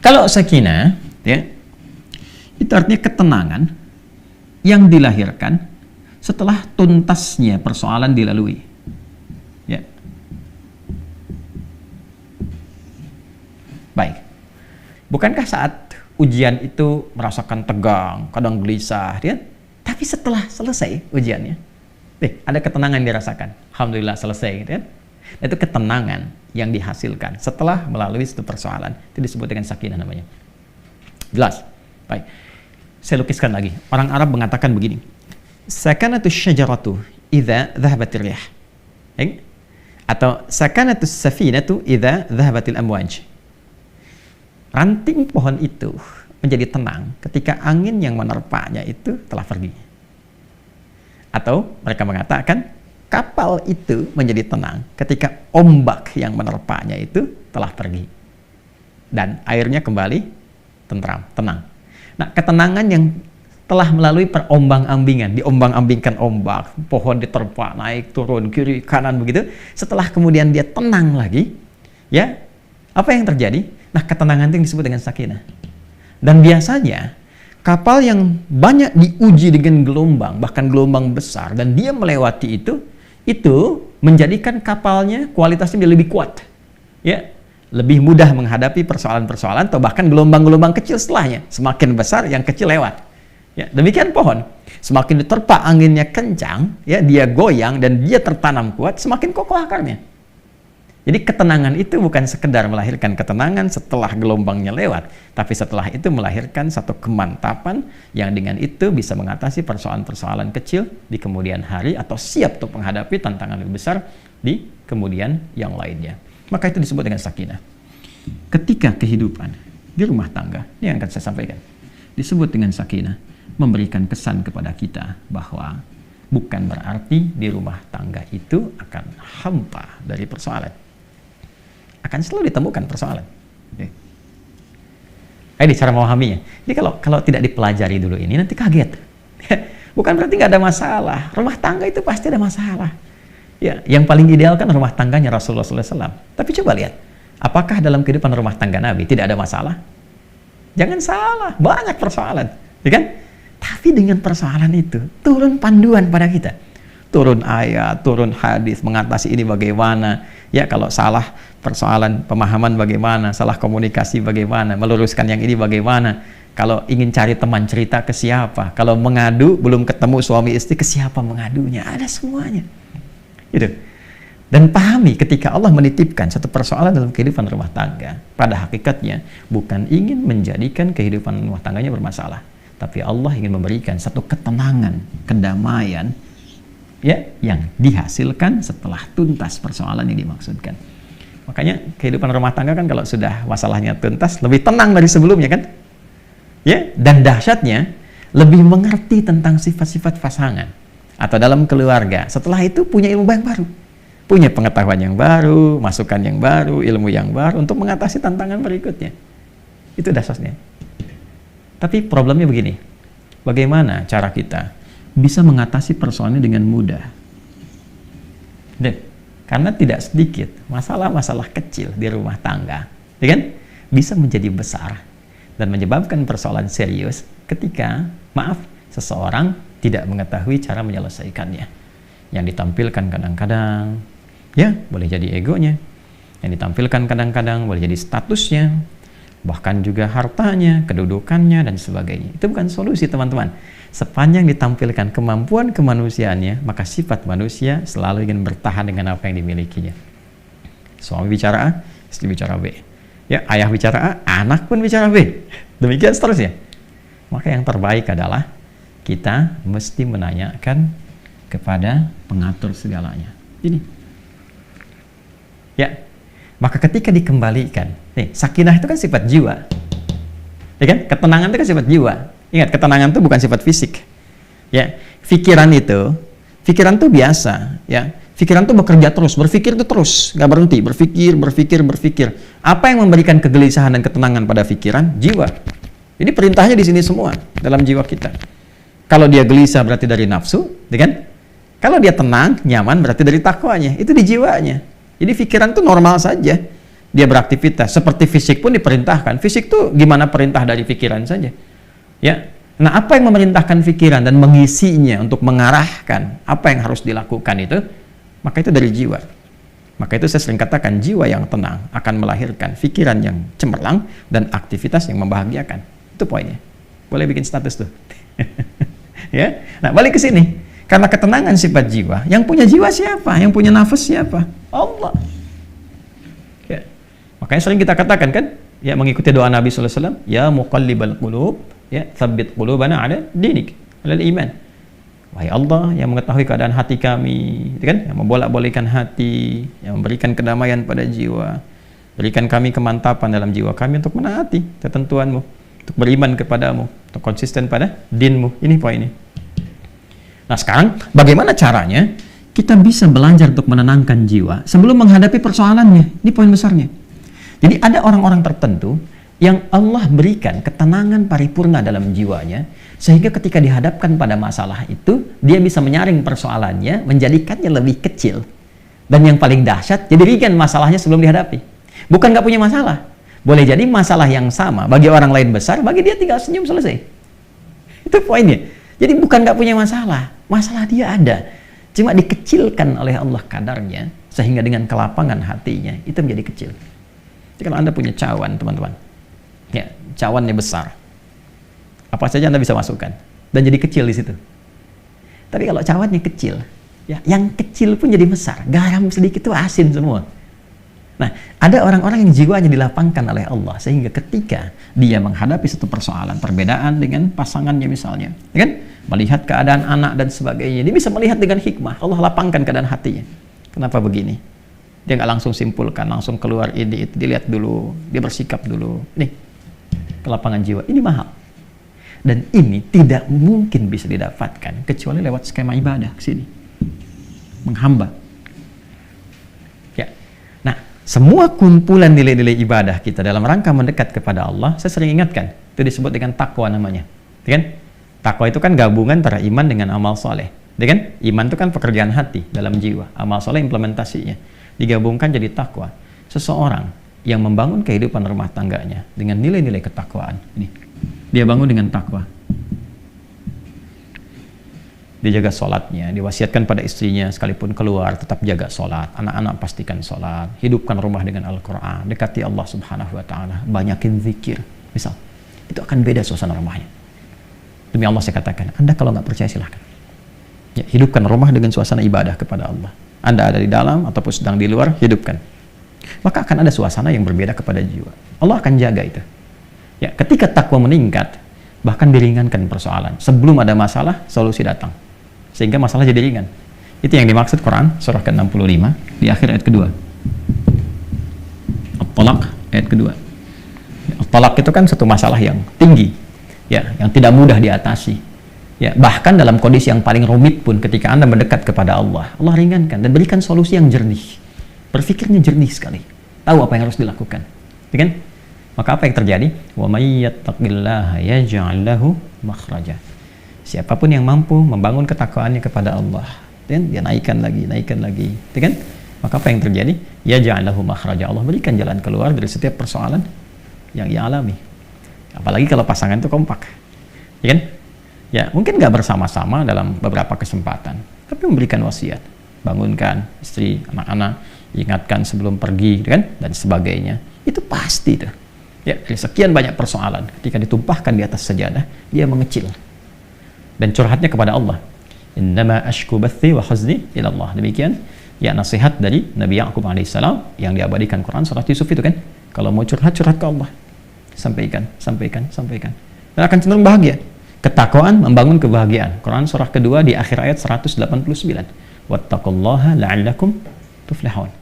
Kalau sakinah, ya, itu artinya ketenangan yang dilahirkan setelah tuntasnya persoalan dilalui. Ya. Baik. Bukankah saat ujian itu merasakan tegang, kadang gelisah, ya? Tapi setelah selesai ujiannya, ada ketenangan yang dirasakan. Alhamdulillah selesai, gitu kan? Itu ketenangan yang dihasilkan setelah melalui satu persoalan. Itu disebut dengan sakinah namanya. Jelas? Baik. Saya lukiskan lagi. Orang Arab mengatakan begini. Sakanatu syajaratu idza dhahabatir rih. Atau sakanatu safinatu idza dhahabatil amwaj. Ranting pohon itu menjadi tenang ketika angin yang menerpanya itu telah pergi. Atau mereka mengatakan kapal itu menjadi tenang ketika ombak yang menerpanya itu telah pergi. Dan airnya kembali tentram, tenang. Nah, ketenangan yang telah melalui perombang-ambingan, diombang-ambingkan ombak, pohon diterpa, naik, turun, kiri, kanan begitu. Setelah kemudian dia tenang lagi, ya, apa yang terjadi? Nah, ketenangan itu yang disebut dengan sakinah. Dan biasanya kapal yang banyak diuji dengan gelombang, bahkan gelombang besar, dan dia melewati itu menjadikan kapalnya kualitasnya menjadi lebih kuat, ya, lebih mudah menghadapi persoalan-persoalan atau bahkan gelombang-gelombang kecil setelahnya. Semakin besar, yang kecil lewat. Ya, demikian pohon. Semakin diterpa anginnya kencang, ya, dia goyang dan dia tertanam kuat, semakin kokoh akarnya. Jadi ketenangan itu bukan sekedar melahirkan ketenangan setelah gelombangnya lewat, tapi setelah itu melahirkan satu kemantapan yang dengan itu bisa mengatasi persoalan-persoalan kecil di kemudian hari atau siap untuk menghadapi tantangan lebih besar di kemudian yang lainnya. Maka itu disebut dengan sakinah. Ketika kehidupan di rumah tangga, ini yang akan saya sampaikan, disebut dengan sakinah, memberikan kesan kepada kita bahwa bukan berarti di rumah tangga itu akan hampa dari persoalan. Akan selalu ditemukan persoalan. Ini cara memahaminya. Jadi kalau tidak dipelajari dulu ini, nanti kaget. Bukan berarti nggak ada masalah. Rumah tangga itu pasti ada masalah. Ya, yang paling ideal kan rumah tangganya Rasulullah SAW. Tapi coba lihat, apakah dalam kehidupan rumah tangga Nabi tidak ada masalah? Jangan salah, banyak persoalan, ya kan? Tapi dengan persoalan itu turun panduan pada kita. Turun ayat, turun hadis, mengatasi ini bagaimana. Ya, kalau salah persoalan pemahaman bagaimana, salah komunikasi bagaimana, meluruskan yang ini bagaimana. Kalau ingin cari teman cerita ke siapa, kalau mengadu belum ketemu suami istri ke siapa mengadunya, ada semuanya. Gitu. Dan pahami ketika Allah menitipkan satu persoalan dalam kehidupan rumah tangga, pada hakikatnya bukan ingin menjadikan kehidupan rumah tangganya bermasalah, tapi Allah ingin memberikan satu ketenangan, kedamaian, ya, yang dihasilkan setelah tuntas persoalan yang dimaksudkan. Makanya kehidupan rumah tangga kan kalau sudah masalahnya tuntas lebih tenang dari sebelumnya kan, ya, dan dahsyatnya lebih mengerti tentang sifat-sifat pasangan atau dalam keluarga. Setelah itu punya ilmu yang baru, punya pengetahuan yang baru, masukan yang baru, ilmu yang baru untuk mengatasi tantangan berikutnya. Itu dahsyatnya. Tapi problemnya begini, bagaimana cara kita bisa mengatasi persoalannya dengan mudah? Karena tidak sedikit masalah-masalah kecil di rumah tangga, ya kan, bisa menjadi besar dan menyebabkan persoalan serius ketika, maaf, seseorang tidak mengetahui cara menyelesaikannya. Yang ditampilkan kadang-kadang, ya, boleh jadi egonya. Yang ditampilkan kadang-kadang boleh jadi statusnya, bahkan juga hartanya, kedudukannya, dan sebagainya. Itu bukan solusi, teman-teman. Sepanjang ditampilkan kemampuan kemanusiaannya, maka sifat manusia selalu ingin bertahan dengan apa yang dimilikinya. Suami bicara A, istri bicara B. Ya, ayah bicara A, anak pun bicara B. Demikian seterusnya. Maka yang terbaik adalah kita mesti menanyakan kepada pengatur segalanya. Ini. Ya, maka ketika dikembalikan, nih, sakinah itu kan sifat jiwa. Ya kan? Ketenangan itu kan sifat jiwa. Ingat, ketenangan itu bukan sifat fisik. Ya, pikiran itu biasa, ya. Pikiran itu bekerja terus, berpikir itu terus, nggak berhenti, berpikir. Apa yang memberikan kegelisahan dan ketenangan pada pikiran? Jiwa. Jadi perintahnya di sini semua dalam jiwa kita. Kalau dia gelisah berarti dari nafsu, ya kan? Kalau dia tenang, nyaman berarti dari takwanya. Itu di jiwanya. Jadi pikiran itu normal saja. dia beraktivitas. Seperti fisik pun diperintahkan. Fisik tuh gimana perintah dari pikiran saja. Ya. Nah, apa yang memerintahkan pikiran dan mengisinya untuk mengarahkan apa yang harus dilakukan itu, maka itu dari jiwa. Maka itu saya sering katakan, jiwa yang tenang akan melahirkan pikiran yang cemerlang dan aktivitas yang membahagiakan. Itu poinnya. Boleh bikin status tuh. Ya. Nah, balik ke sini. Karena ketenangan sifat jiwa, yang punya jiwa siapa? Yang punya nafas siapa? Allah. Ya. Makanya sering kita katakan kan, ya, mengikuti doa Nabi sallallahu alaihi wasallam, ya muqallibal qulub, ya tsabbit qulubana ala dinik, ala iman. Wahai Allah yang mengetahui keadaan hati kami, gitu kan? Yang membolak-balikkan hati, yang memberikan kedamaian pada jiwa, berikan kami kemantapan dalam jiwa kami untuk menaati ketentuanmu, untuk beriman kepadamu, untuk konsisten pada dinmu. Ini poinnya. Nah, sekarang bagaimana caranya kita bisa belajar untuk menenangkan jiwa sebelum menghadapi persoalannya? Ini poin besarnya. Jadi ada orang-orang tertentu yang Allah berikan ketenangan paripurna dalam jiwanya, sehingga ketika dihadapkan pada masalah itu, dia bisa menyaring persoalannya, menjadikannya lebih kecil. Dan yang paling dahsyat, jadi ringan masalahnya sebelum dihadapi. Bukan nggak punya masalah. Boleh jadi masalah yang sama, bagi orang lain besar, bagi dia tinggal senyum selesai. Itu poinnya. Jadi bukan nggak punya masalah, masalah dia ada. Cuma dikecilkan oleh Allah kadarnya, sehingga dengan kelapangan hatinya, itu menjadi kecil. Jadi kalau Anda punya cawan, teman-teman, ya, cawannya besar, apa saja Anda bisa masukkan dan jadi kecil di situ. Tapi kalau cawannya kecil, ya, yang kecil pun jadi besar. Garam sedikit itu asin semua. Nah, ada orang-orang yang jiwanya dilapangkan oleh Allah, sehingga ketika dia menghadapi satu persoalan, perbedaan dengan pasangannya misalnya, ya kan, melihat keadaan anak dan sebagainya, dia bisa melihat dengan hikmah. Allah lapangkan keadaan hatinya. Kenapa begini? Dia nggak langsung simpulkan, langsung keluar ini, itu dilihat dulu, dia bersikap dulu. Nih, kelapangan jiwa ini mahal. Dan ini tidak mungkin bisa didapatkan kecuali lewat skema ibadah ke sini. Menghamba. Ya. Nah, semua kumpulan nilai-nilai ibadah kita dalam rangka mendekat kepada Allah, saya sering ingatkan, itu disebut dengan takwa namanya. Ya kan? Takwa itu kan gabungan antara iman dengan amal soleh. Ya kan? Iman itu kan pekerjaan hati dalam jiwa, amal soleh implementasinya. Digabungkan jadi takwa. Seseorang yang membangun kehidupan rumah tangganya dengan nilai-nilai ketakwaan. Ini, dia bangun dengan takwa. Dia jaga sholatnya, diwasiatkan pada istrinya sekalipun keluar tetap jaga sholat, anak-anak pastikan sholat, hidupkan rumah dengan Al-Quran, dekati Allah Subhanahu Wa Taala, banyakin zikir, misal, itu akan beda suasana rumahnya. Demi Allah saya katakan, Anda kalau nggak percaya silahkan. Ya, hidupkan rumah dengan suasana ibadah kepada Allah. Anda ada di dalam ataupun sedang di luar, hidupkan. Maka akan ada suasana yang berbeda kepada jiwa. Allah akan jaga itu. Ya, ketika takwa meningkat, bahkan diringankan persoalan. Sebelum ada masalah, solusi datang. Sehingga masalah jadi ringan. Itu yang dimaksud Quran, surah ke-65, di akhir ayat kedua. At-Talaq, ayat kedua. At-Talaq itu kan satu masalah yang tinggi, ya, yang tidak mudah diatasi. Ya, bahkan dalam kondisi yang paling rumit pun ketika Anda mendekat kepada Allah, Allah ringankan dan berikan solusi yang jernih. Berpikirnya jernih sekali. Tahu apa yang harus dilakukan. Ya kan? Maka apa yang terjadi? Wa may yattaqillaha yaj'al lahu makhraja. Siapapun yang mampu membangun ketakwaannya kepada Allah, dan dia naikkan lagi, ya kan? Maka apa yang terjadi? Yaj'al lahu makhraja. Allah berikan jalan keluar dari setiap persoalan yang ia alami. Apalagi kalau pasangan itu kompak. Ya kan? Ya, mungkin nggak bersama-sama dalam beberapa kesempatan, tapi memberikan wasiat, bangunkan istri, anak-anak, ingatkan sebelum pergi, kan, dan sebagainya. Itu pasti tuh. Ya, dari sekian banyak persoalan, ketika ditumpahkan di atas sajadah, dia mengecil dan curhatnya kepada Allah. Innama ashku bathi wa huzni ila Allah. Demikian ya nasihat dari Nabi Ya'qub alaihissalam yang diabadikan Quran surat Yusuf itu kan. Kalau mau curhat, curhat ke Allah. Sampaikan. Dan akan cenderung bahagia. Ketakwaan membangun kebahagiaan. Quran surah kedua di akhir ayat 189. Wattaqullaha la'allakum tuflihun.